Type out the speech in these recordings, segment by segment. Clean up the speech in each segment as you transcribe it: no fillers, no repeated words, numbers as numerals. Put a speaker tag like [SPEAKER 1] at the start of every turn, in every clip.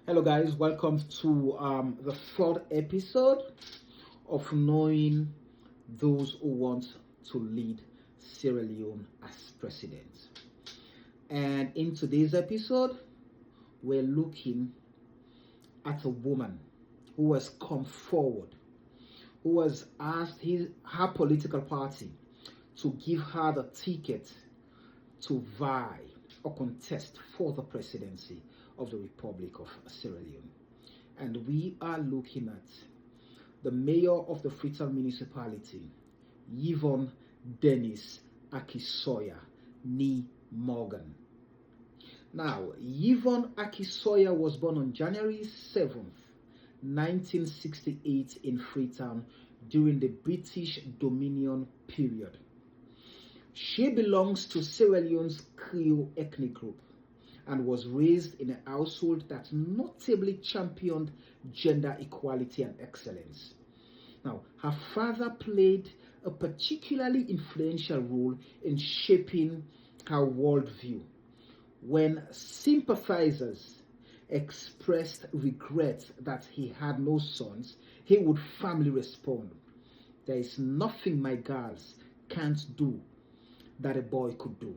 [SPEAKER 1] Hello, guys. Welcome to the third episode of Knowing Those Who Want to Lead Sierra Leone as President. And in today's episode, we're looking at a woman who has come forward, who has asked her political party to give her the ticket to vie or contest for the presidency of the Republic of Sierra Leone. And we are looking at the mayor of the Freetown municipality, Yvonne Dennis Akisoya Nee Morgan. Now, Yvonne Akisoya was born on January 7th, 1968 in Freetown during the British Dominion period. She belongs to Sierra Leone's Creole ethnic group and was raised in a household that notably championed gender equality and excellence. Now, her father played a particularly influential role in shaping her worldview. When sympathizers expressed regret that he had no sons, he would firmly respond, "There is nothing my girls can't do that a boy could do."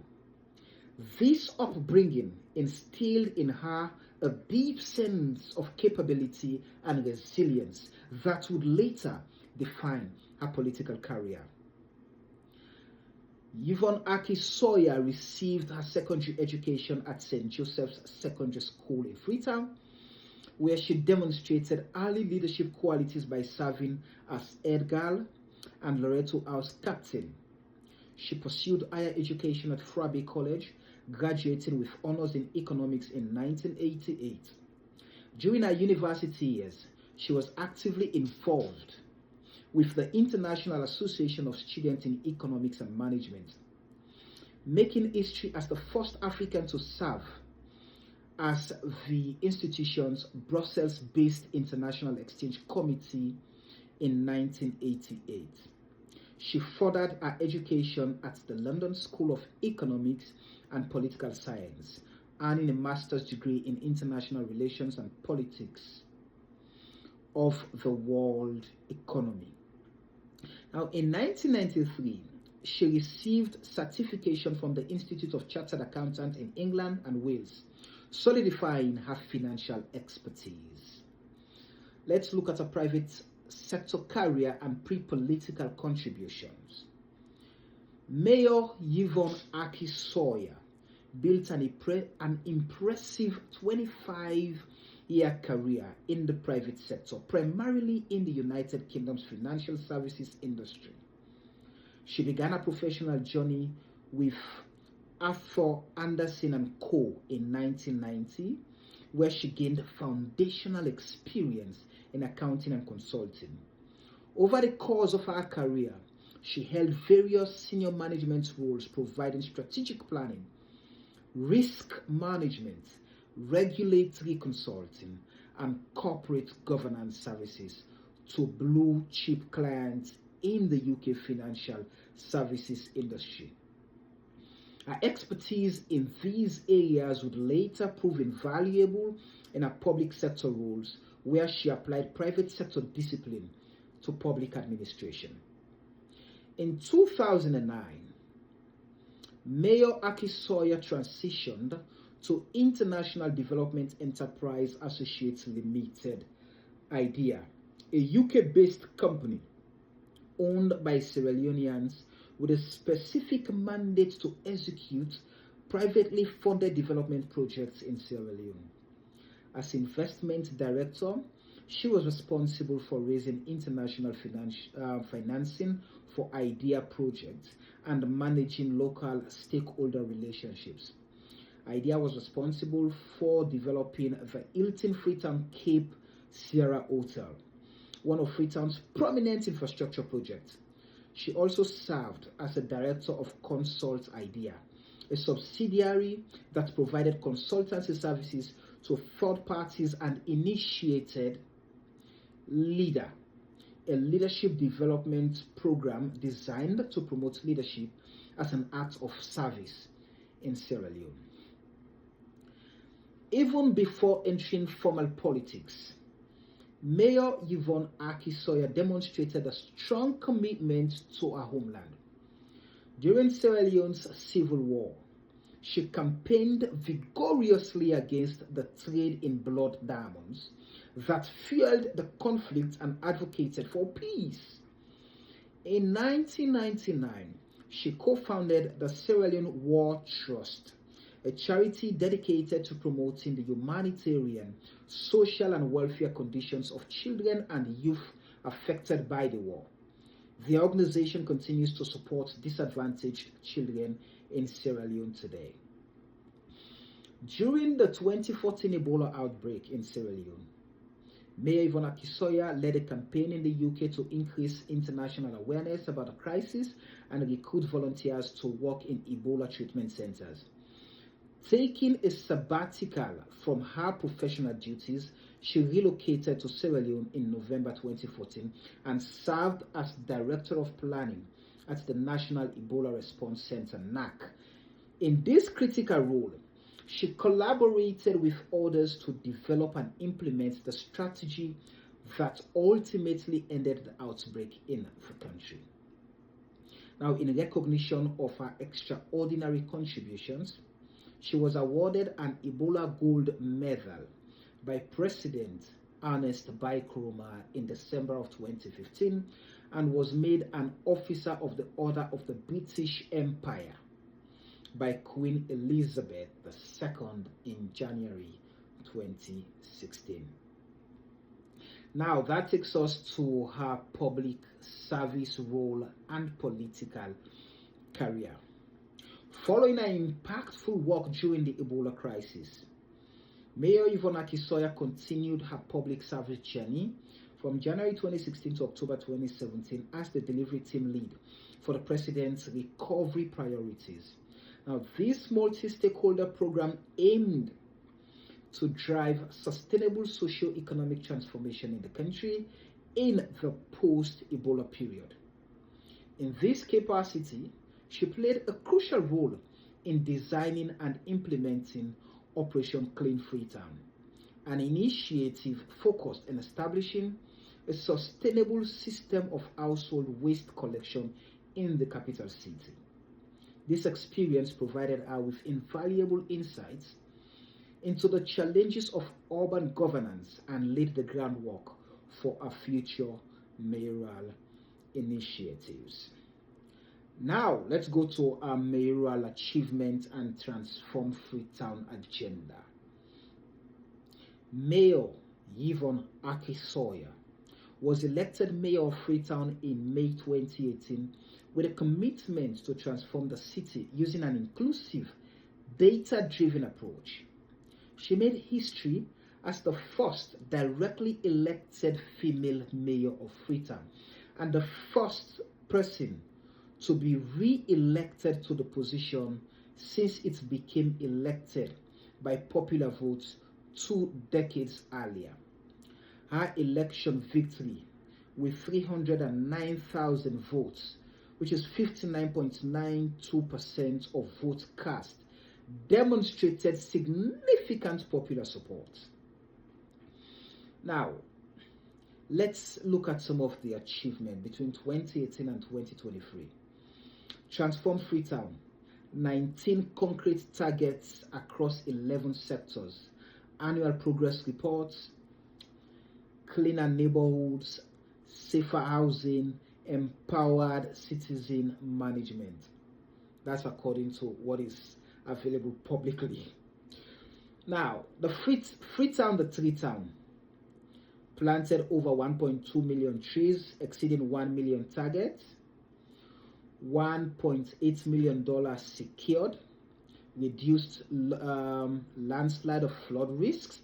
[SPEAKER 1] This upbringing instilled in her a deep sense of capability and resilience that would later define her political career. Yvonne Akisoya received her secondary education at St. Joseph's Secondary School in Freetown, where she demonstrated early leadership qualities by serving as head girl and Loreto House captain. She pursued higher education at Frabe College, graduating with honors in economics in 1988. During her university years, she was actively involved with the International Association of Students in Economics and Management, making history as the first African to serve as the institution's Brussels-based International Exchange Committee in 1988. She furthered her education at the London School of Economics and Political Science, earning a master's degree in International Relations and Politics of the World Economy. Now, in 1993, she received certification from the Institute of Chartered Accountants in England and Wales, solidifying her financial expertise. Let's look at her private sector career and pre-political contributions. Mayor Yvonne Akisoya built an impressive 25-year career in the private sector, primarily in the United Kingdom's financial services industry. She began her professional journey with Arthur Andersen and Co. in 1990, where she gained foundational experience in accounting and consulting. Over the course of her career, she held various senior management roles providing strategic planning, risk management, regulatory consulting, and corporate governance services to blue chip clients in the UK financial services industry. Her expertise in these areas would later prove invaluable in her public sector roles, where she applied private sector discipline to public administration. In 2009, Mayor Akisoya transitioned to International Development Enterprise Associates Limited, IDEA, a UK-based company owned by Sierra Leoneans with a specific mandate to execute privately funded development projects in Sierra Leone. As investment director, she was responsible for raising international financing for IDEA projects and managing local stakeholder relationships. IDEA was responsible for developing the Hilton Freetown Cape Sierra Hotel, one of Freetown's prominent infrastructure projects. She also served as a director of Consult IDEA, a subsidiary that provided consultancy services to third parties, and initiated LEADER, a leadership development program designed to promote leadership as an act of service in Sierra Leone. Even before entering formal politics, Mayor Yvonne Aki-Sawyer demonstrated a strong commitment to her homeland. During Sierra Leone's civil war, she campaigned vigorously against the trade in blood diamonds that fueled the conflict and advocated for peace. In 1999, she co-founded the Sierra Leone War Trust, a charity dedicated to promoting the humanitarian, social, and welfare conditions of children and youth affected by the war. The organization continues to support disadvantaged children in Sierra Leone today. During the 2014 Ebola outbreak in Sierra Leone, Mayor Yvonne Aki-Sawyer led a campaign in the UK to increase international awareness about the crisis and recruit volunteers to work in Ebola treatment centers. Taking a sabbatical from her professional duties, she relocated to Sierra Leone in November 2014 and served as Director of Planning at the National Ebola Response Center, NAC. In this critical role, she collaborated with others to develop and implement the strategy that ultimately ended the outbreak in the country. Now, in recognition of her extraordinary contributions, she was awarded an Ebola Gold Medal by President Ernest Bai Koroma in December of 2015 and was made an Officer of the Order of the British Empire by Queen Elizabeth II in January 2016. Now that takes us to her public service role and political career. Following her impactful work during the Ebola crisis, Mayor Yvonne Aki-Sawyer continued her public service journey from January 2016 to October 2017 as the delivery team lead for the President's recovery priorities. Now, this multi-stakeholder program aimed to drive sustainable socio-economic transformation in the country in the post-Ebola period. In this capacity, she played a crucial role in designing and implementing Operation Clean Freetown, an initiative focused on establishing a sustainable system of household waste collection in the capital city. This experience provided her with invaluable insights into the challenges of urban governance and laid the groundwork for her future mayoral initiatives. Now, let's go to our mayoral achievement and transform Freetown agenda. Mayor Yvonne Aki-Sawyer was elected mayor of Freetown in May 2018 with a commitment to transform the city using an inclusive, data-driven approach. She made history as the first directly elected female mayor of Freetown and the first person to be re-elected to the position since it became elected by popular votes 2 decades earlier. Her election victory with 309,000 votes, which is 59.92% of votes cast, demonstrated significant popular support. Now, let's look at some of the achievement between 2018 and 2023. Transform Freetown, 19 concrete targets across 11 sectors, annual progress reports, cleaner neighborhoods, safer housing, empowered citizen management. That's according to what is available publicly. Now, the Freetown, the tree town, planted over 1.2 million trees, exceeding 1 million targets. $1.8 million secured, reduced landslide of flood risks,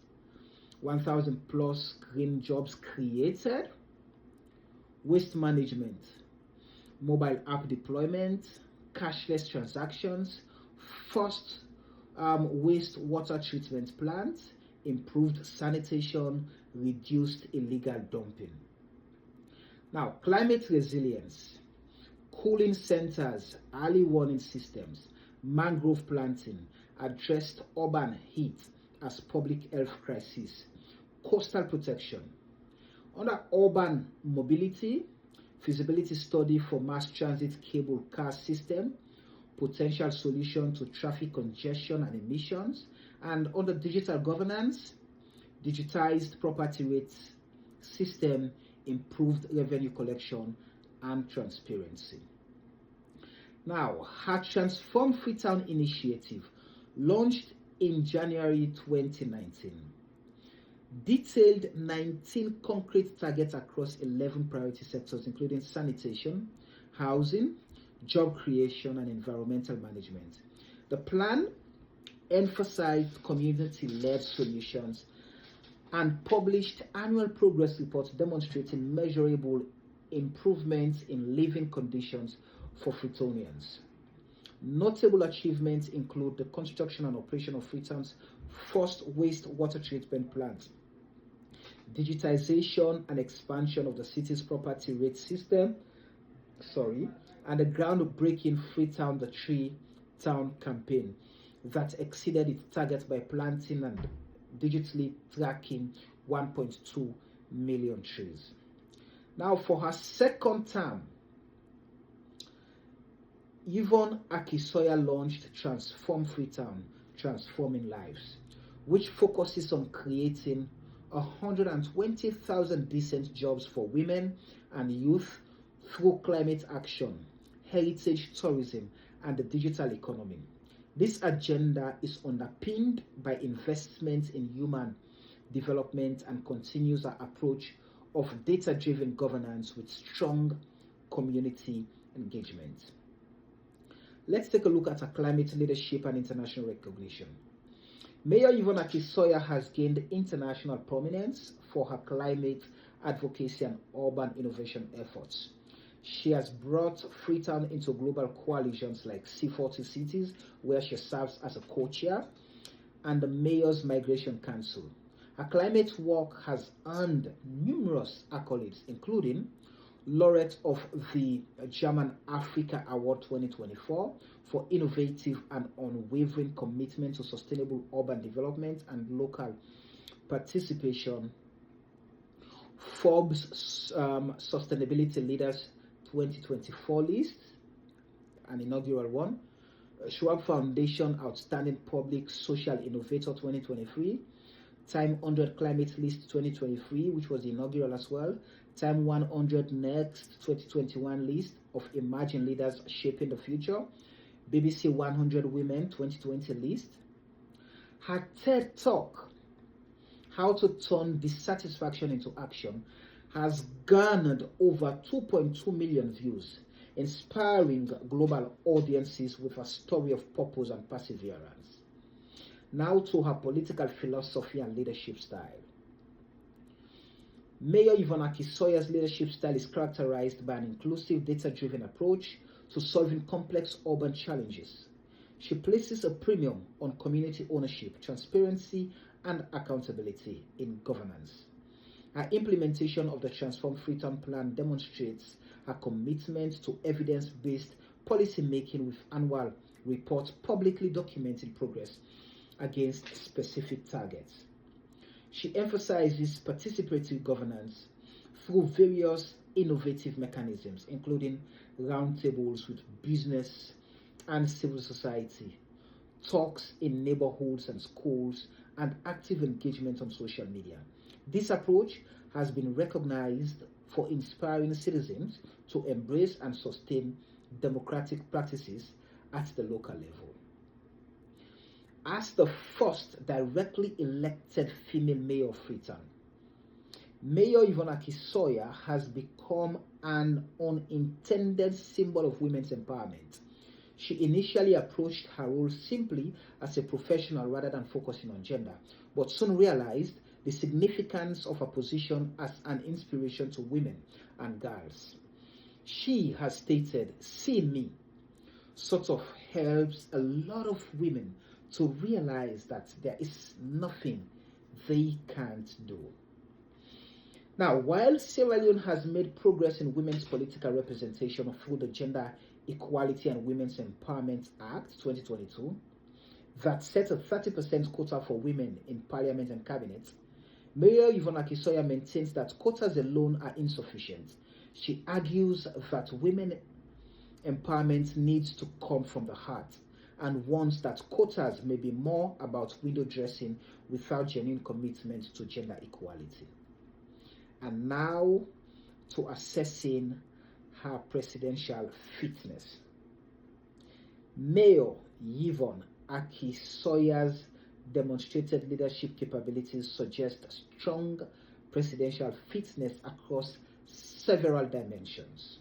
[SPEAKER 1] 1,000 plus green jobs created, waste management, mobile app deployment, cashless transactions, first wastewater treatment plant, improved sanitation, reduced illegal dumping. Now, climate resilience, cooling centers, early warning systems, mangrove planting, addressed urban heat, as public health crisis, coastal protection. Under urban mobility, feasibility study for mass transit cable car system, potential solution to traffic congestion and emissions. And under digital governance, digitized property rates system, improved revenue collection and transparency. Now, her Transform Freetown initiative, launched in January 2019, detailed 19 concrete targets across 11 priority sectors, including sanitation, housing, job creation, and environmental management. The plan emphasized community-led solutions and published annual progress reports demonstrating measurable improvements in living conditions for Freetonians. Notable achievements include the construction and operation of Freetown's first wastewater treatment plant, digitization and expansion of the city's property rate system, and the groundbreaking Freetown the Tree Town campaign that exceeded its target by planting and digitally tracking 1.2 million trees. Now, for her second term, Yvonne Akisoya launched Transform Freetown, Transforming Lives, which focuses on creating 120,000 decent jobs for women and youth through climate action, heritage tourism, and the digital economy. This agenda is underpinned by investment in human development and continues our approach of data-driven governance with strong community engagement. Let's take a look at our climate leadership and international recognition. Mayor Yvonne Akisoya has gained international prominence for her climate advocacy and urban innovation efforts. She has brought Freetown into global coalitions like C40 Cities, where she serves as a co-chair, and the Mayor's Migration Council. Her climate work has earned numerous accolades, including laureate of the German Africa Award 2024 for innovative and unwavering commitment to sustainable urban development and local participation, Forbes Sustainability Leaders 2024 list, an inaugural one, Schwab Foundation Outstanding Public Social Innovator 2023, Time 100 Climate List 2023, which was the inaugural as well, Time 100 Next 2021 list of emerging leaders shaping the future, BBC 100 Women 2020 list. Her TED Talk, How to Turn Dissatisfaction into Action, has garnered over 2.2 million views, inspiring global audiences with a story of purpose and perseverance. Now to her political philosophy and leadership style. Mayor Yvonne Akisoya's leadership style is characterized by an inclusive, data-driven approach to solving complex urban challenges. She places a premium on community ownership, transparency, and accountability in governance. Her implementation of the Transform Freetown plan demonstrates her commitment to evidence-based policy making, with annual reports publicly documenting progress against specific targets. She emphasizes participatory governance through various innovative mechanisms, including roundtables with business and civil society, talks in neighborhoods and schools, and active engagement on social media. This approach has been recognized for inspiring citizens to embrace and sustain democratic practices at the local level. As the first directly elected female mayor of Freetown, Mayor Yvonne Akisoya has become an unintended symbol of women's empowerment. She initially approached her role simply as a professional rather than focusing on gender, but soon realized the significance of her position as an inspiration to women and girls. She has stated, "Seeing me sort of helps a lot of women to realize that there is nothing they can't do." Now, while Sierra Leone has made progress in women's political representation through the Gender Equality and Women's Empowerment Act 2022, that set a 30% quota for women in parliament and cabinet, Mayor Yvonne Akisoya maintains that quotas alone are insufficient. She argues that women empowerment needs to come from the heart and warns that quotas may be more about window dressing without genuine commitment to gender equality. And now to assessing her presidential fitness. Mayor Yvonne Akisoya's demonstrated leadership capabilities suggest strong presidential fitness across several dimensions.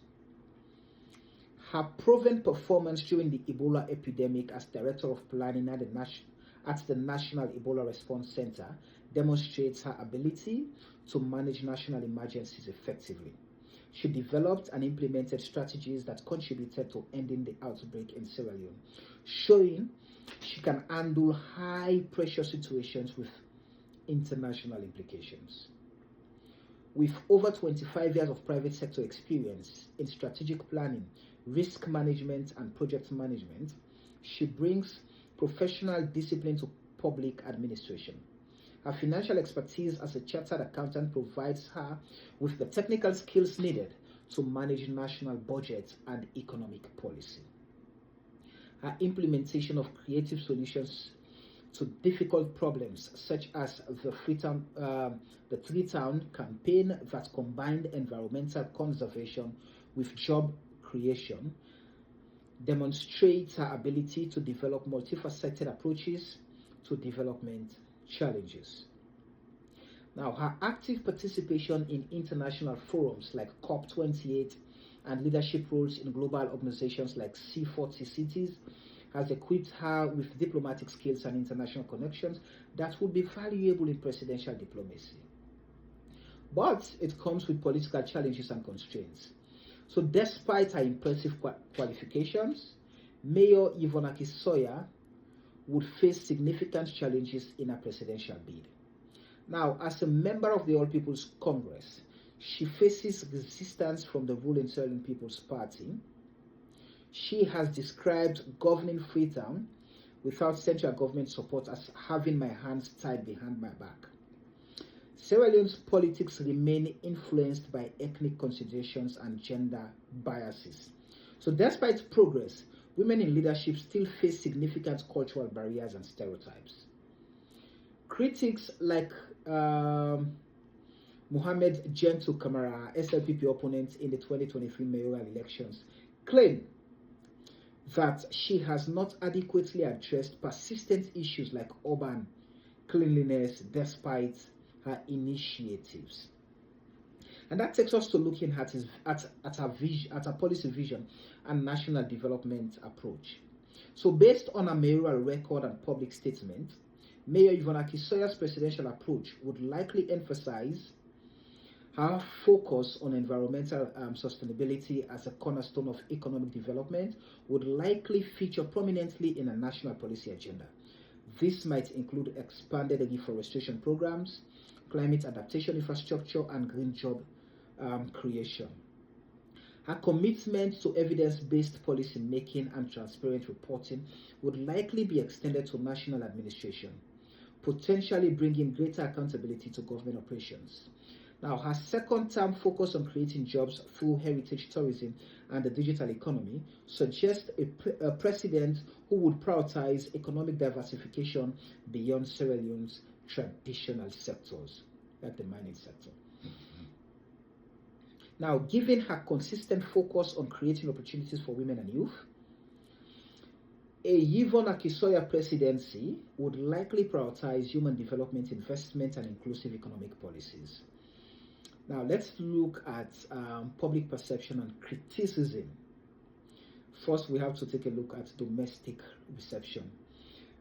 [SPEAKER 1] Her proven performance during the Ebola epidemic as Director of Planning at the National Ebola Response Center demonstrates her ability to manage national emergencies effectively. She developed and implemented strategies that contributed to ending the outbreak in Sierra Leone, showing she can handle high-pressure situations with international implications. With over 25 years of private sector experience in strategic planning, risk management, and project management, she brings professional discipline to public administration. Her financial expertise as a chartered accountant provides her with the technical skills needed to manage national budget and economic policy. Her implementation of creative solutions to difficult problems, such as the Three-Town campaign that combined environmental conservation with job creation, demonstrates her ability to develop multifaceted approaches to development challenges. Now, her active participation in international forums like COP28 and leadership roles in global organizations like C40 Cities has equipped her with diplomatic skills and international connections that would be valuable in presidential diplomacy. But it comes with political challenges and constraints. So despite her impressive qualifications, Mayor Yvonne Akisoya would face significant challenges in her presidential bid. Now, as a member of the All People's Congress, she faces resistance from the ruling Sierra Leone People's Party. She has described governing Freetown without central government support as having my hands tied behind my back. Sierra Leone's politics remain influenced by ethnic considerations and gender biases. So despite progress, women in leadership still face significant cultural barriers and stereotypes. Critics like Mohamed Gentle Kamara, SLPP opponent in the 2023 mayoral elections, claim that she has not adequately addressed persistent issues like urban cleanliness despite her initiatives. And that takes us to looking at her policy vision and national development approach. So based on a mayoral record and public statement, Mayor Yvonne Akisoya's presidential approach would likely emphasize her focus on environmental sustainability as a cornerstone of economic development would likely feature prominently in a national policy agenda. This might include expanded reforestation programs, climate adaptation infrastructure, and green job creation. Her commitment to evidence-based policy making and transparent reporting would likely be extended to national administration, potentially bringing greater accountability to government operations. Now, her second term focus on creating jobs through heritage tourism and the digital economy suggests a president who would prioritize economic diversification beyond Sierra Leone's traditional sectors, like the mining sector. Now, given her consistent focus on creating opportunities for women and youth, a Yvonne Akisoya presidency would likely prioritize human development, investment, and inclusive economic policies. Now, let's look at public perception and criticism. First, we have to take a look at domestic reception.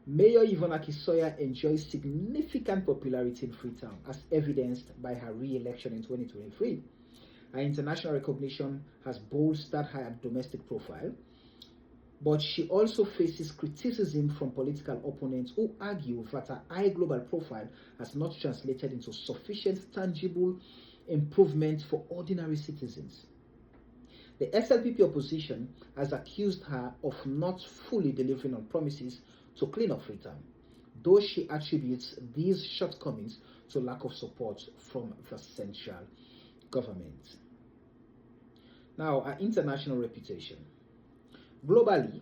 [SPEAKER 1] Mayor Yvonne Akisoya enjoys significant popularity in Freetown, as evidenced by her re-election in 2023. Her international recognition has bolstered her domestic profile, but she also faces criticism from political opponents who argue that her high global profile has not translated into sufficient tangible improvement for ordinary citizens. The SLPP opposition has accused her of not fully delivering on promises to clean up Freetown, though she attributes these shortcomings to lack of support from the central government. Now, her international reputation. Globally,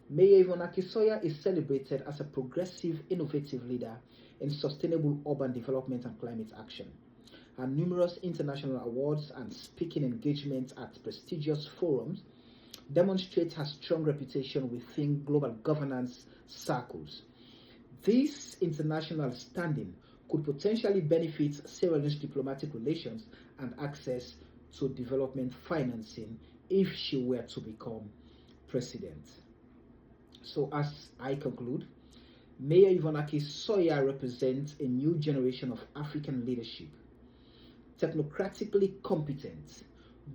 [SPEAKER 1] Mayor Yvonne Akisoya is celebrated as a progressive, innovative leader in sustainable urban development and climate action. Her numerous international awards and speaking engagements at prestigious forums demonstrate her strong reputation within global governance circles. This international standing could potentially benefit Sierra Leone's diplomatic relations and access to development financing if she were to become president. So, as I conclude, Mayor Yvonne Akisoya represents a new generation of African leadership, technocratically competent,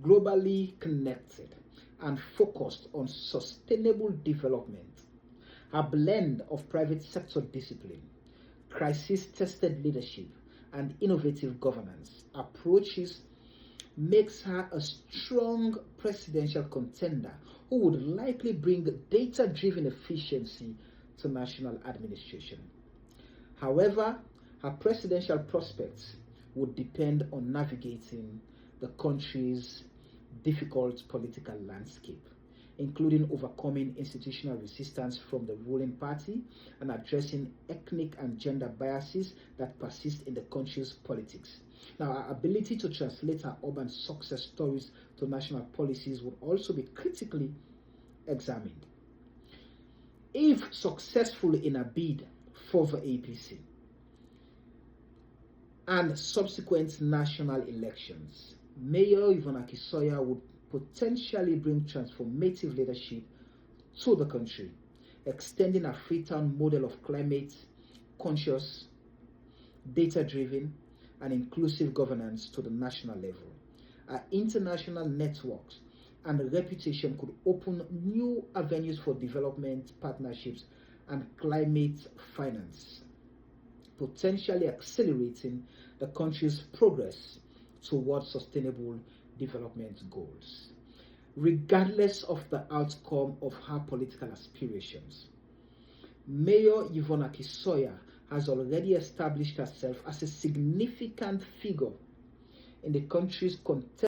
[SPEAKER 1] globally connected, and focused on sustainable development. Her blend of private sector discipline, crisis-tested leadership, and innovative governance approaches makes her a strong presidential contender who would likely bring data-driven efficiency to national administration. However, her presidential prospects would depend on navigating the country's difficult political landscape, including overcoming institutional resistance from the ruling party and addressing ethnic and gender biases that persist in the country's politics. Now, our ability to translate our urban success stories to national policies would also be critically examined. If successful in a bid for the APC and subsequent national elections, Mayor Yvonne Akisoya would potentially bring transformative leadership to the country, extending a Freetown model of climate-conscious, data-driven, and inclusive governance to the national level. Our international networks and reputation could open new avenues for development partnerships and climate finance, potentially accelerating the country's progress towards sustainable development goals. Regardless of the outcome of her political aspirations, Mayor Yvonne Akisoya has already established herself as a significant figure in the country's